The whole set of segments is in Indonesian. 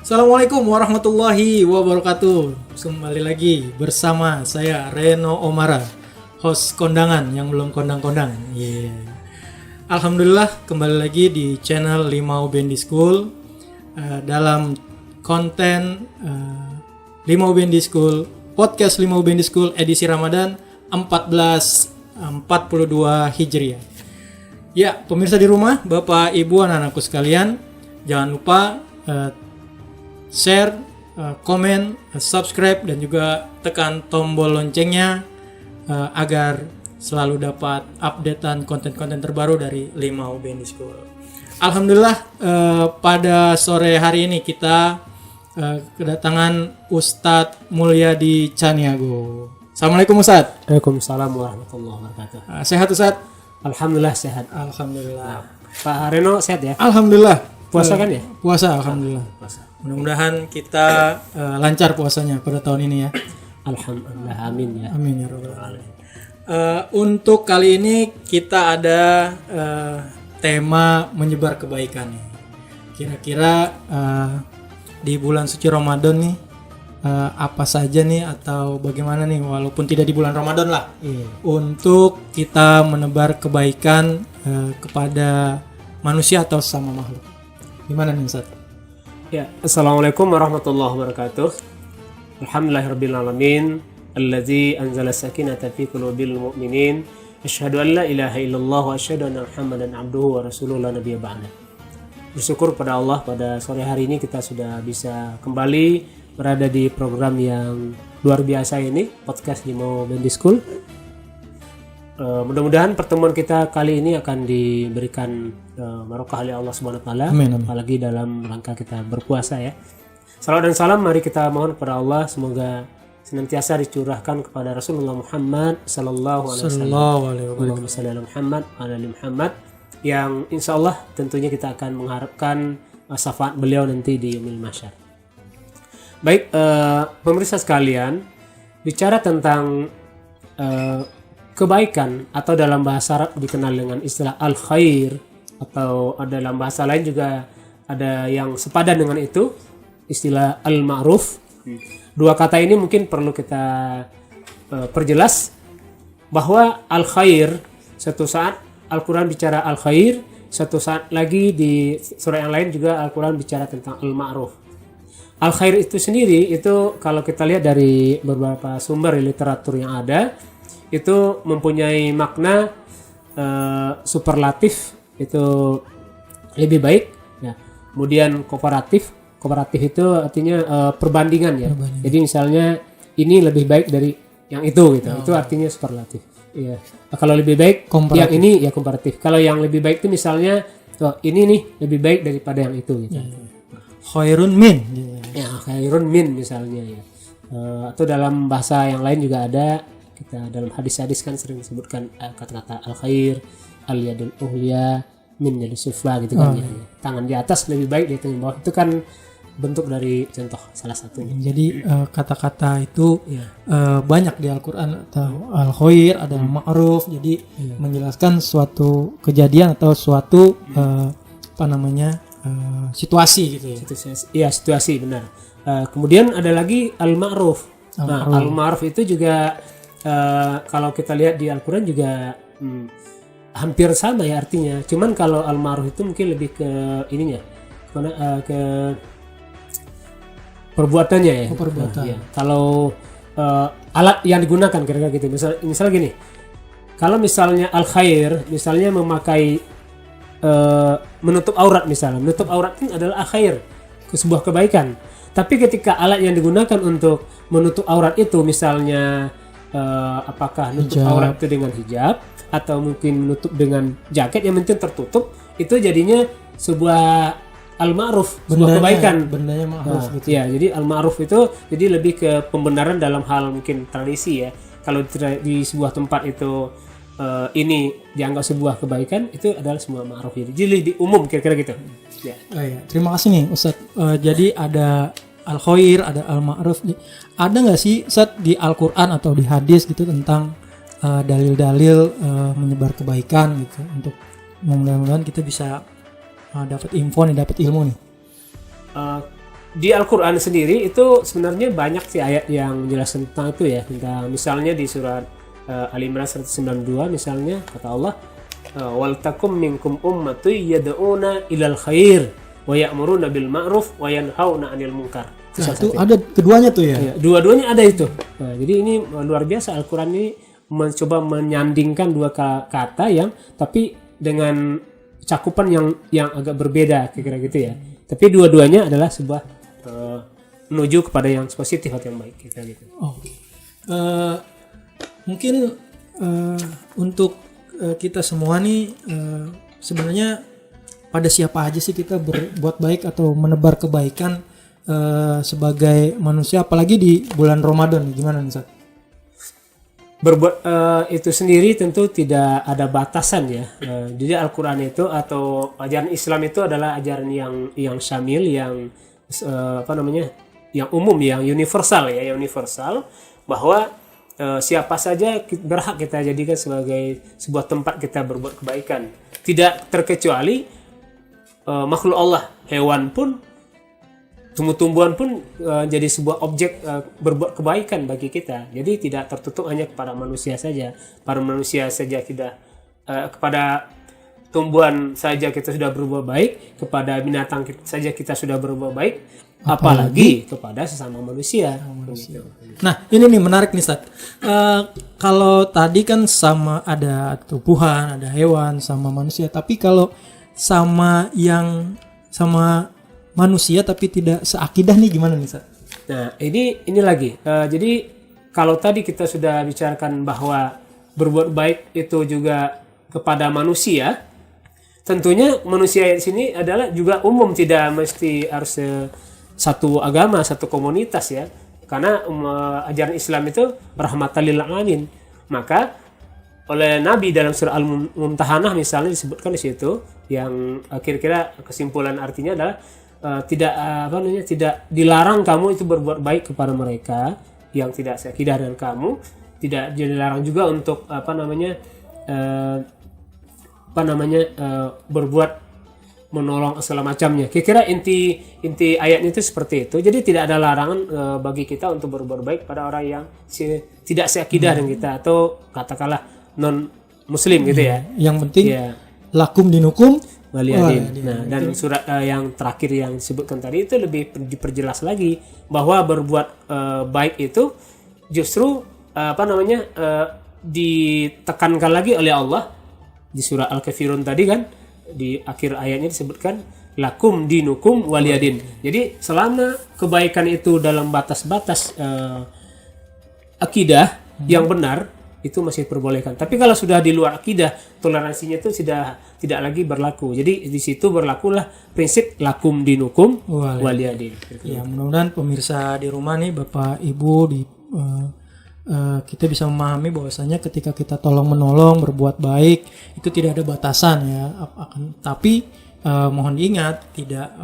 Assalamualaikum warahmatullahi wabarakatuh. Kembali lagi bersama saya Reno Omara, host kondangan yang belum kondang-kondang. Alhamdulillah kembali lagi di channel Limau Bendi School dalam konten Limau Bendi School, podcast Limau Bendi School edisi Ramadan 1442 Hijriah. Ya, pemirsa di rumah, Bapak, Ibu, anak-anakku sekalian, jangan lupa share, komen, subscribe, dan juga tekan tombol loncengnya agar selalu dapat updatean konten-konten terbaru dari Limau Bendi School. Alhamdulillah pada sore hari ini kita kedatangan Ustadz Mulyadi Caniago. Assalamualaikum Ustadz. Waalaikumsalam warahmatullahi wabarakatuh. Sehat Ustadz? Alhamdulillah sehat. Alhamdulillah. Pak Reno sehat ya? Alhamdulillah. Puasa kan ya? Puasa, alhamdulillah. Puasa. Mudah-mudahan kita lancar puasanya pada tahun ini ya. Alhamdulillah, amin ya. Amin ya rabbal alamin. Untuk kali ini kita ada tema menyebar kebaikan. Kira-kira di bulan suci Ramadan nih apa saja nih atau bagaimana nih, walaupun tidak di bulan Ramadan lah, untuk kita menebar kebaikan kepada manusia atau sesama makhluk. Gimana nih Ustaz? Ya, Assalamualaikum warahmatullahi wabarakatuh. Alhamdulillahirabbil alamin, allazi anzala sakinata fi qulubil mu'minin. Asyhadu an la ilaha illallah wa asyhadu anna Muhammadan abduhu wa rasuluhu la nabiyya ba'da. Bersyukur pada Allah, pada sore hari ini kita sudah bisa kembali berada di program yang luar biasa ini, podcast Limau Bendi School. Mudah-mudahan pertemuan kita kali ini akan diberikan barokah oleh Allah Subhanahu wa taala, apalagi dalam rangka kita berpuasa ya. Salawat dan salam mari kita mohon kepada Allah, semoga senantiasa dicurahkan kepada Rasulullah Muhammad sallallahu alaihi wasallam, Muhammad ali Muhammad, yang insya Allah tentunya kita akan mengharapkan syafaat beliau nanti di yaumil mahsyar. Baik, pemirsa sekalian, bicara tentang kebaikan atau dalam bahasa Arab dikenal dengan istilah al-khair, atau dalam bahasa lain juga ada yang sepadan dengan itu, istilah al-ma'ruf. Dua kata ini mungkin perlu kita perjelas bahwa al-khair, satu saat Al-Quran bicara al-khair, satu saat lagi di surah yang lain juga Al-Quran bicara tentang al-ma'ruf. Al-khair itu sendiri, itu kalau kita lihat dari beberapa sumber literatur yang ada, itu mempunyai makna superlatif, itu lebih baik ya. Kemudian komparatif itu artinya perbandingan ya. Jadi misalnya ini lebih baik dari yang itu gitu. Itu artinya superlatif. Iya. Kalau lebih baik komparatif. Yang ini ya komparatif. Kalau yang lebih baik itu misalnya ini nih lebih baik daripada yang itu gitu. Khairun min. Ya, khairun min misalnya ya. Atau dalam bahasa yang lain juga ada, kita dalam hadis-hadis kan sering disebutkan kata-kata al-khair, al-yadul uhliya min yadis sufla gitu kan ya. Tangan di atas lebih baik dari tangan di bawah. Itu kan bentuk dari contoh salah satunya. Jadi kata-kata itu banyak di Al-Quran, atau al-khair, ada al-ma'ruf. Jadi menjelaskan suatu kejadian atau suatu situasi gitu ya. Iya, situasi benar. Kemudian ada lagi al-ma'ruf. Al-ma'ruf itu juga kalau kita lihat di Al-Quran juga hampir sama ya artinya. Cuman kalau al-ma'ruf itu mungkin lebih ke ininya, ke perbuatannya ya. Perbuatan. Ya. Kalau alat yang digunakan kira-kira gitu. Misal gini. Kalau misalnya al-khair, misalnya memakai menutup aurat misalnya. Menutup aurat itu adalah al-khair, sebuah kebaikan. Tapi ketika alat yang digunakan untuk menutup aurat itu misalnya apakah menutup aurat itu dengan hijab atau mungkin menutup dengan jaket, yang penting tertutup, itu jadinya sebuah al-ma'ruf, sebuah kebaikan. Bendanya ma'ruf gitu. Ya, jadi al-ma'ruf itu jadi lebih ke pembenaran dalam hal mungkin tradisi ya. Kalau di sebuah tempat itu ini dianggap sebuah kebaikan, itu adalah sebuah ma'ruf. Jadi lebih umum kira-kira gitu. Ya. Terima kasih nih Ustadz. Jadi ada al-khair, ada al-ma'ruf. Ada nggak sih Ustadz di Al-Quran atau di hadis gitu tentang dalil-dalil menyebar kebaikan gitu, untuk mudah-mudahan kita bisa dapat info nih, dapat ilmu nih. di Al-Quran sendiri itu sebenarnya banyak sih ayat yang menjelaskan tentang itu ya. Tentang, misalnya di surat Al-Imran 192 misalnya kata Allah, wal takum minkum ummatun yad'una ilal khair wa ya'muruna bil ma'ruf wa yanhauna 'anil munkar. Nah, itu ada keduanya tuh ya. Ya, dua-duanya ada itu. Nah, jadi ini luar biasa, Al-Quran ini mencoba menyandingkan dua kata yang tapi dengan cakupan yang agak berbeda kira-kira gitu ya. Tapi dua-duanya adalah sebuah menuju kepada yang positif atau yang baik kira gitu. Oh. Mungkin untuk kita semua nih sebenarnya pada siapa aja sih kita berbuat baik atau menebar kebaikan sebagai manusia, apalagi di bulan Ramadan, gimana nih Ustaz? Berbuat itu sendiri tentu tidak ada batasan ya. Jadi Al-Quran itu atau ajaran Islam itu adalah ajaran yang syamil, yang yang umum, yang universal ya, yang universal, bahwa siapa saja berhak kita jadikan sebagai sebuah tempat kita berbuat kebaikan. Tidak terkecuali makhluk Allah, hewan pun, tumbuh-tumbuhan pun jadi sebuah objek berbuat kebaikan bagi kita. Jadi tidak tertutup hanya kepada manusia saja. Para manusia saja kita kepada tumbuhan saja kita sudah berbuat baik, kepada binatang saja kita sudah berbuat baik, apalagi kepada sesama manusia. Nah, ini nih menarik nih Ustaz. Kalau tadi kan sama ada tumbuhan, ada hewan, sama manusia, tapi kalau sama manusia tapi tidak seakidah nih gimana nih Ustaz? Nah, ini lagi. Jadi kalau tadi kita sudah bicarakan bahwa berbuat baik itu juga kepada manusia, tentunya manusia di sini adalah juga umum, tidak mesti harus satu agama, satu komunitas ya. Karena ajaran Islam itu rahmatan lil alamin. Maka oleh Nabi dalam surah Al-Mumtahanah misalnya disebutkan di situ, yang kira-kira kesimpulan artinya adalah tidak dilarang kamu itu berbuat baik kepada mereka yang tidak seakidah dengan kamu, tidak dilarang juga untuk berbuat menolong segala macamnya. Kira-kira inti ayatnya itu seperti itu. Jadi tidak ada larangan bagi kita untuk berbuat baik pada orang yang tidak seakidah dengan kita, atau katakanlah non muslim gitu ya. Yang penting lakum dinukum waliyadin. Nah, dan surat yang terakhir yang disebutkan tadi itu lebih diperjelas lagi bahwa berbuat baik itu justru ditekankan lagi oleh Allah di surah Al-Kafirun tadi kan, di akhir ayatnya disebutkan lakum dinukum waliyadin. Jadi selama kebaikan itu dalam batas-batas akidah yang benar, itu masih diperbolehkan. Tapi kalau sudah di luar akidah, toleransinya itu sudah tidak lagi berlaku. Jadi di situ berlakulah prinsip lakum dinukum waliyadin. Ya, mudah-mudahan pemirsa di rumah nih, Bapak Ibu, kita bisa memahami bahwasanya ketika kita tolong menolong, berbuat baik, itu tidak ada batasan ya. Tapi mohon diingat, tidak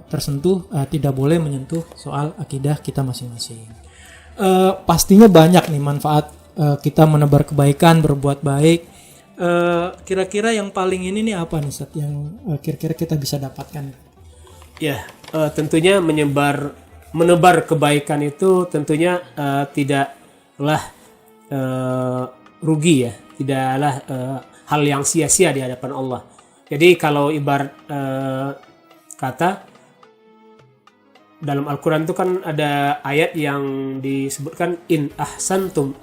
tersentuh, tidak boleh menyentuh soal akidah kita masing-masing. Pastinya banyak nih manfaat kita menebar kebaikan, berbuat baik. Kira-kira yang paling ini nih apa nih Ustaz, yang kira-kira kita bisa dapatkan? Ya, tentunya menebar kebaikan itu tentunya tidaklah rugi ya, tidaklah hal yang sia-sia di hadapan Allah. Jadi kalau ibarat kata dalam Al-Quran itu kan ada ayat yang disebutkan in ahsantum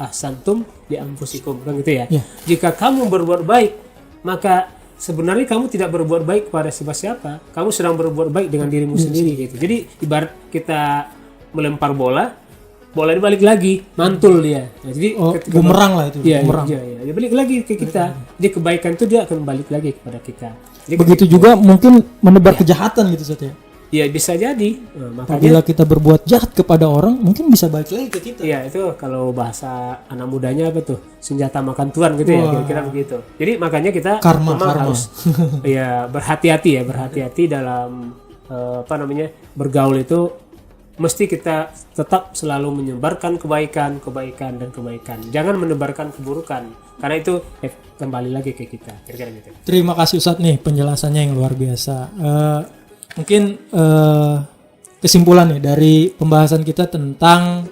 li anfusikum, kan gitu ya. Jika kamu berbuat baik, maka sebenarnya kamu tidak berbuat baik kepada siapa-siapa, kamu sedang berbuat baik dengan dirimu sendiri gitu. Jadi ibarat kita melempar bola dibalik lagi, mantul dia. Nah, jadi bumerang lah itu. Bumerang. Dia balik lagi ke kita. Jadi kebaikan itu dia akan balik lagi kepada kita. Jadi begitu juga mungkin menebar kejahatan gitu Ustaz ya. Ya bisa jadi. Apabila kita berbuat jahat kepada orang, mungkin bisa balik lagi ke kita. Iya, itu kalau bahasa anak mudanya apa tuh, senjata makan tuan gitu ya, kira-kira begitu. Jadi makanya kita karma. harus ya berhati-hati dalam bergaul itu. Mesti kita tetap selalu menyebarkan kebaikan. Jangan menebarkan keburukan, karena itu kembali lagi ke kita. Kira-kira gitu. Terima kasih Ustadz nih penjelasannya yang luar biasa. Mungkin kesimpulan nih dari pembahasan kita tentang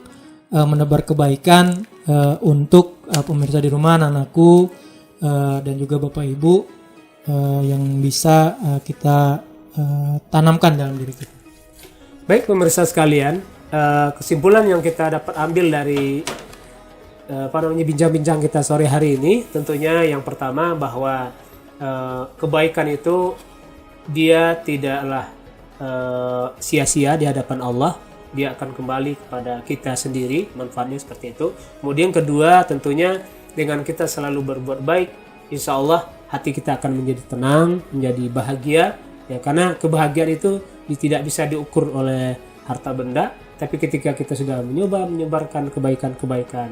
menebar kebaikan untuk pemirsa di rumah, anak-anakku, dan juga Bapak Ibu yang bisa kita tanamkan dalam diri kita. Baik pemirsa sekalian, kesimpulan yang kita dapat ambil dari bincang-bincang kita sore hari ini, tentunya yang pertama bahwa kebaikan itu dia tidaklah sia-sia di hadapan Allah, dia akan kembali kepada kita sendiri, manfaatnya seperti itu. Kemudian kedua, tentunya dengan kita selalu berbuat baik, insya Allah hati kita akan menjadi tenang, menjadi bahagia, ya, karena kebahagiaan itu tidak bisa diukur oleh harta benda, tapi ketika kita sudah menyebarkan kebaikan-kebaikan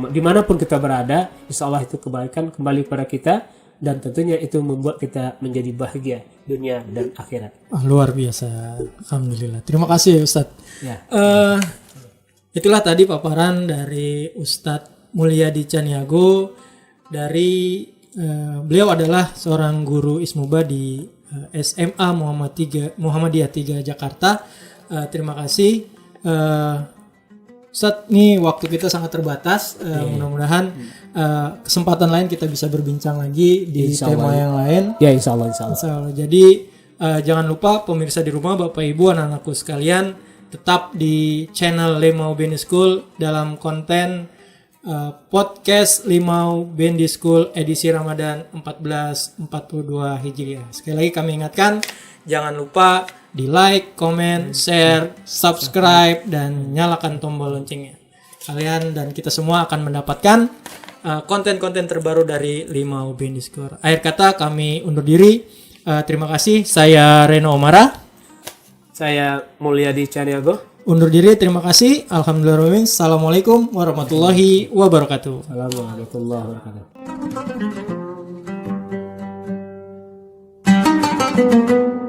dimanapun kita berada, insya Allah itu kebaikan kembali kepada kita, dan tentunya itu membuat kita menjadi bahagia dunia dan akhirat. Luar biasa, alhamdulillah. Terima kasih ya Ustadz. Ya. Itulah tadi paparan dari Ustadz Mulyadi Caniago. Beliau adalah seorang guru Ismuba di SMA Muhammadiyah 3 Jakarta. Terima kasih. Ustadz, ini waktu kita sangat terbatas. Mudah-mudahan kesempatan lain kita bisa berbincang lagi di tema yang lain. Ya, insya Allah. Jadi jangan lupa pemirsa di rumah, Bapak Ibu, anak-anakku sekalian, tetap di channel Limau Bendi School dalam konten podcast Limau Bendi School edisi Ramadan 1442 Hijriah. Sekali lagi kami ingatkan, jangan lupa di like, comment, share, subscribe, dan nyalakan tombol loncengnya. Kalian dan kita semua akan mendapatkan konten-konten terbaru dari Limau Bendi School. Akhir kata kami undur diri. Terima kasih. Saya Reno Omara. Saya Mulyadi Caniago. Undur diri. Terima kasih. Alhamdulillah. Assalamualaikum warahmatullahi wabarakatuh. Assalamualaikum warahmatullahi wabarakatuh.